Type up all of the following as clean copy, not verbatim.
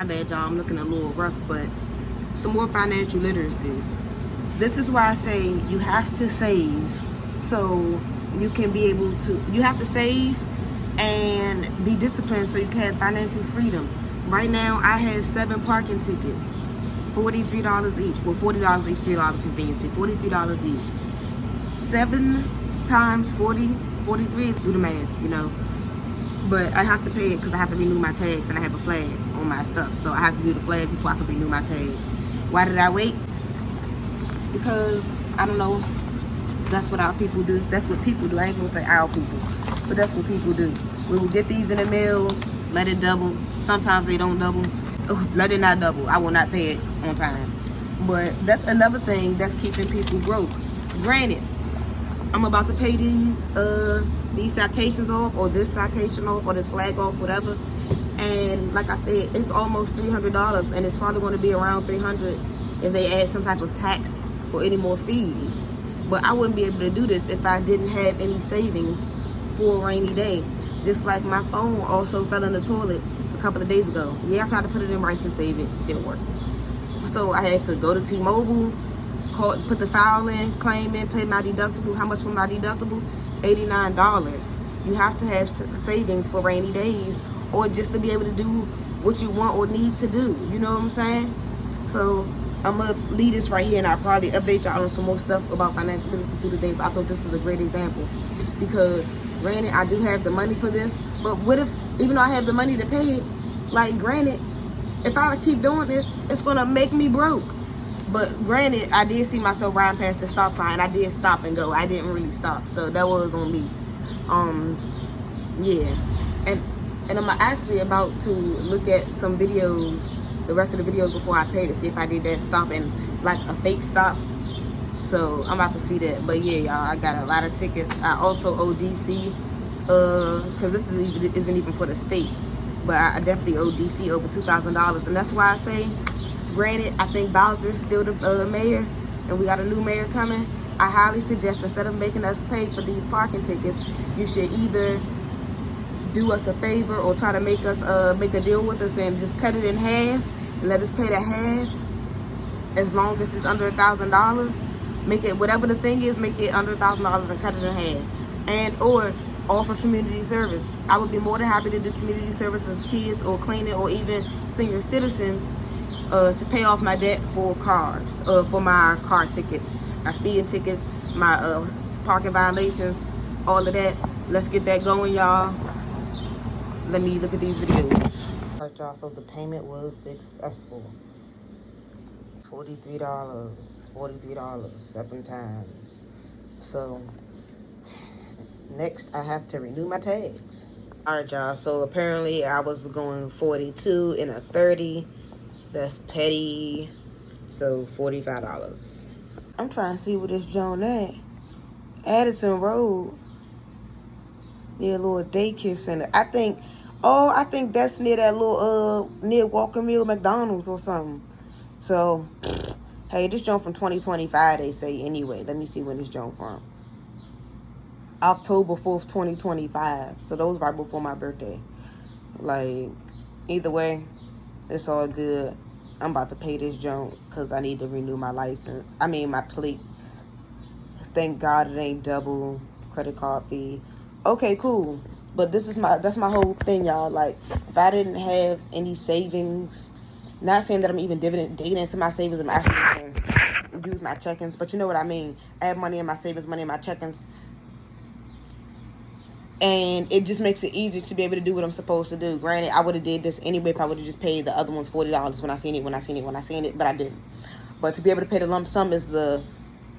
My bad, y'all. I'm looking a little rough, but some more financial literacy. This is why I say you have to save so you can be able to, you have to save and be disciplined so you can have financial freedom. Right now, I have 7 parking tickets, $43 each. Well, $40 each, $3 convenience fee, $43 each. 7 times 40, 43 is, do the math, you know. But I have to pay it because I have to renew my tags and I have a flag on my stuff. So I have to do the flag before I can renew my tags. Why did I wait? Because, I don't know, that's what our people do. That's what people do. I ain't gonna say our people, but that's what people do. We will get these in the mail, let it double. Sometimes they don't double. Let it not double. I will not pay it on time. But that's another thing that's keeping people broke. Granted, I'm about to pay these citations off, or this citation off, or this flag off, whatever. And like I said, it's almost $300, and it's probably going to be around $300 if they add some type of tax or any more fees. But I wouldn't be able to do this if I didn't have any savings for a rainy day. Just like my phone also fell in the toilet a couple of days ago. Yeah, I tried to put it in rice and save it. Didn't work. So I had to go to T-Mobile, put the file in, claim in, pay my deductible. How much for my deductible? $89. You have to have savings for rainy days, or just to be able to do what you want or need to do. You know what I'm saying? So I'm gonna leave this right here, and I'll probably update y'all on some more stuff about financial literacy through the day. But I thought this was a great example because, granted, I do have the money for this. But what if, even though I have the money to pay it, like, granted, if I keep doing this, it's gonna make me broke. But granted, I did see myself riding past the stop sign. I did stop and go. I didn't really stop, so that was on me. Yeah, and I'm actually about to look at some videos, the rest of the videos before I pay, to see if I did that stop and like a fake stop. So I'm about to see that. But yeah, y'all, I got a lot of tickets. I also owe DC, because this isn't even for the state, but I definitely owe DC over $2,000, and that's why I say, granted, I think Bowser is still the mayor, and we got a new mayor coming. I highly suggest, instead of making us pay for these parking tickets, you should either do us a favor or try to make us make a deal with us and just cut it in half and let us pay the half, as long as it's under $1,000. Make it, whatever the thing is, make it under $1,000 and cut it in half. And or offer community service. I would be more than happy to do community service for kids, or cleaning, or even senior citizens, to pay off my debt for cars, for my car tickets, my speeding tickets, my parking violations, all of that. Let's get that going, y'all. Let me look at these videos. All right, y'all, so the payment was successful. $43, 7 times. So next I have to renew my tags. All right, y'all, so apparently I was going 42 and a 30. That's petty. So $45. I'm trying to see where this joint at. Addison Road. Yeah, a little daycare center. I think that's near that little near Walker Mill McDonald's or something. So hey, this joint from 2025, they say. Anyway, let me see when this joint from. October 4th, 2025. So that was right before my birthday. Like, either way, it's all good. I'm about to pay this junk because I need to renew my license. I mean, my plates. Thank God it ain't double credit card fee. Okay, cool. But that's my whole thing, y'all. Like, if I didn't have any savings, not saying that I'm even digging into my savings, I'm actually going to use my check-ins, but you know what I mean. I have money in my savings, money in my check-ins. And it just makes it easier to be able to do what I'm supposed to do. Granted, I would have did this anyway if I would have just paid the other ones $40 when I seen it, but I didn't. But to be able to pay the lump sum is the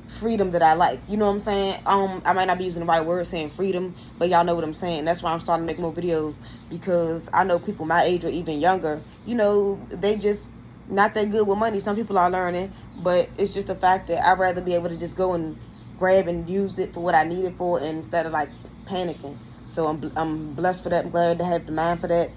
freedom that I like. You know what I'm saying? I might not be using the right word saying freedom, but y'all know what I'm saying. That's why I'm starting to make more videos, because I know people my age or even younger, you know, they just not that good with money. Some people are learning, but it's just the fact that I'd rather be able to just go and grab and use it for what I need it for, instead of like panicking. So I'm blessed for that. I'm glad to have the mind for that.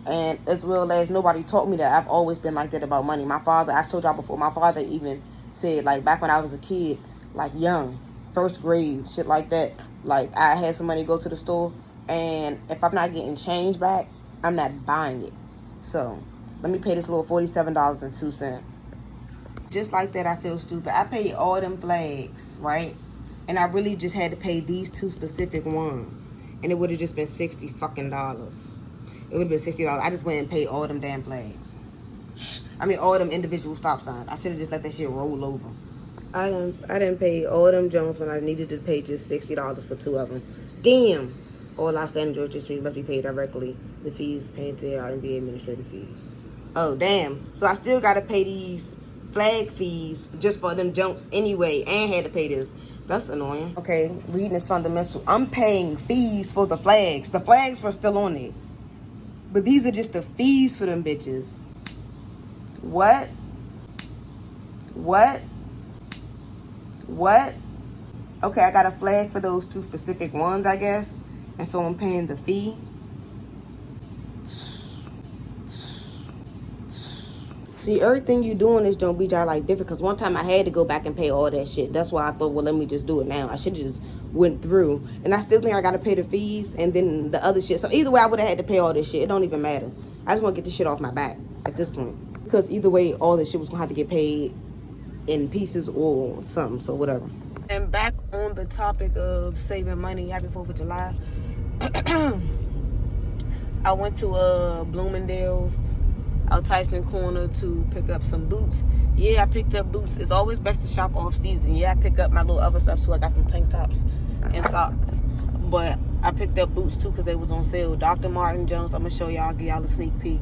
And as well as nobody taught me that. I've always been like that about money. My father, I've told y'all before, my father even said, like, back when I was a kid, like young, first grade, shit like that, like, I had some money to go to the store, and if I'm not getting change back, I'm not buying it. So Let me pay this little $47.02. Just like that, I feel stupid. I paid all them flags, right? And I really just had to pay these 2 specific ones. And it would have just been $60 fucking dollars. It would have been $60. I just went and paid all them damn flags. I mean, all them individual stop signs. I should have just let that shit roll over. I didn't pay all them Jones when I needed to pay just $60 for 2 of them. Damn. All Los Angeles just must be paid directly. The fees paid to our NBA administrative fees. Oh, damn. So I still got to pay these flag fees just for them jumps anyway, and had to pay this. That's annoying. Okay, reading is fundamental. I'm paying fees for the flags. The flags were still on it. But these are just the fees for them bitches. What? Okay, I got a flag for those 2 specific ones, I guess. And so I'm paying the fee. See, everything you doing is don't be like different. Because one time I had to go back and pay all that shit. That's why I thought, well, let me just do it now. I should have just went through. And I still think I got to pay the fees and then the other shit. So either way, I would have had to pay all this shit. It don't even matter. I just want to get this shit off my back at this point. Because either way, all this shit was going to have to get paid in pieces or something. So whatever. And back on the topic of saving money. Happy 4th of July. I went to Bloomingdale's out Tyson Corner to pick up some boots. Yeah, I picked up boots. It's always best to shop off season. Yeah, I picked up my little other stuff too. I got some tank tops and socks. But I picked up boots too because they was on sale. Dr. Martin Jones. I'm going to show y'all, give y'all a sneak peek.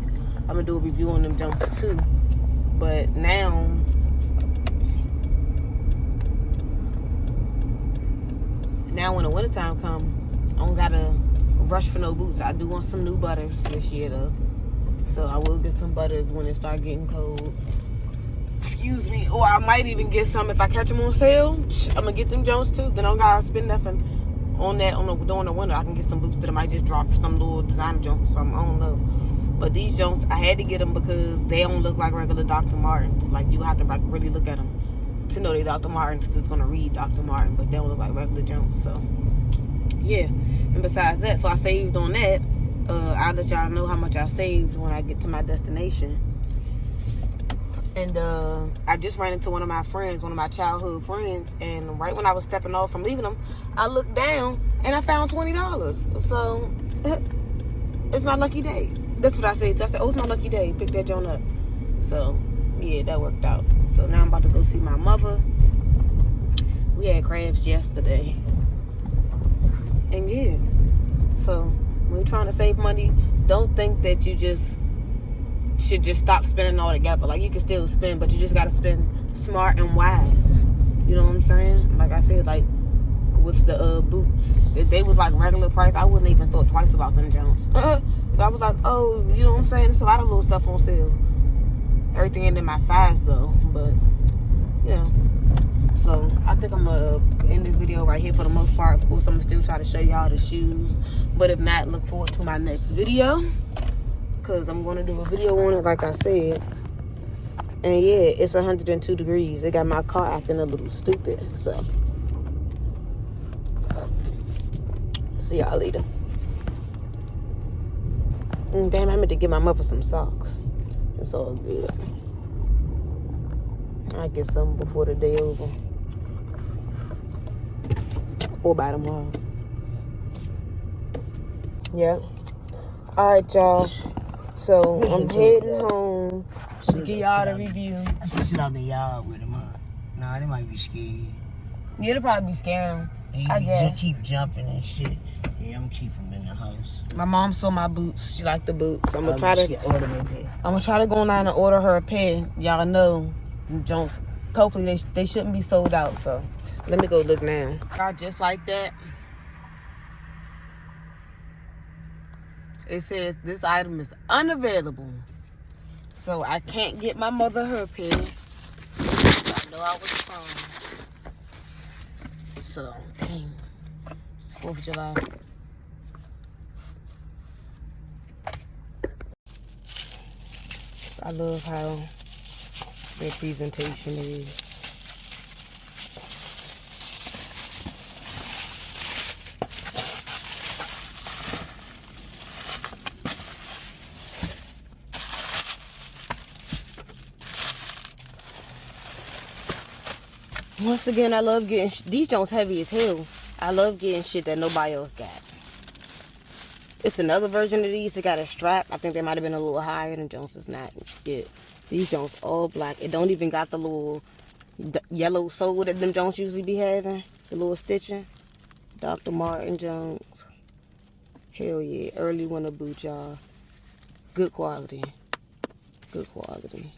I'm going to do a review on them Jones too. But now when the wintertime come, I don't got to rush for no boots. I do want some new butters this year though. So I will get some butters when it start getting cold. Excuse me. Or I might even get some if I catch them on sale. I'm gonna get them Jones too. Then I don't gotta spend nothing on that during the winter. I can get some boots that I might just drop some little designer Jones or something. I don't know. But these Jones, I had to get them because they don't look like regular Dr. Martens. Like you have to really look at them to know they Dr. Martens because it's gonna read Dr. Martin, but they don't look like regular Jones. So yeah. And besides that, so I saved on that. I'll let y'all know how much I saved when I get to my destination. And I just ran into one of my friends, one of my childhood friends, and right when I was stepping off from leaving them, I looked down and I found $20. So it's my lucky day. That's what I said. So I said, oh, it's my lucky day. Pick that joint up. So yeah, that worked out. So now I'm about to go see my mother. We had crabs yesterday. And yeah, so when you're trying to save money, don't think that you just should just stop spending altogether. Like, you can still spend, but you just got to spend smart and wise. You know what I'm saying? Like I said, like with the boots, if they was like regular price, I wouldn't even thought twice about them Jones. But I was like, oh, you know what I'm saying? There's a lot of little stuff on sale. Everything ain't in my size though, but you know. So I think I'm gonna end this video right here for the most part. Of course, I'm gonna still try to show y'all the shoes, but if not, look forward to my next video, because I'm gonna do a video on it like I said. And yeah, it's 102 degrees. It got my car acting a little stupid. So see y'all later. Damn, I meant to give my mother some socks. It's all good. I get some before the day over, or by tomorrow. Yeah. All right, y'all. So I'm heading home. Get y'all the review. I should sit out in the yard with him, huh? Nah, they might be scared. Yeah, they'll probably be scared. I guess. Just keep jumping and shit. Yeah, I'm gonna keep them in the house. My mom saw my boots. She liked the boots. I'm gonna try to go online and order her a pair. Y'all know, Jones. Hopefully they shouldn't be sold out. So let me go look now. Just like that. It says this item is unavailable. So I can't get my mother her pair. I know I was wrong. So, dang. It's 4th of July. I love how their presentation is. Once again, I love getting these joints heavy as hell. I love getting shit that nobody else got. It's another version of these that got a strap. I think they might have been a little higher than Jones. Is not yet. These Jones all black. It don't even got the little yellow sole that them Jones usually be having. The little stitching. Dr. Martin Jones. Hell yeah. Early winter boot, y'all. Good quality. Good quality.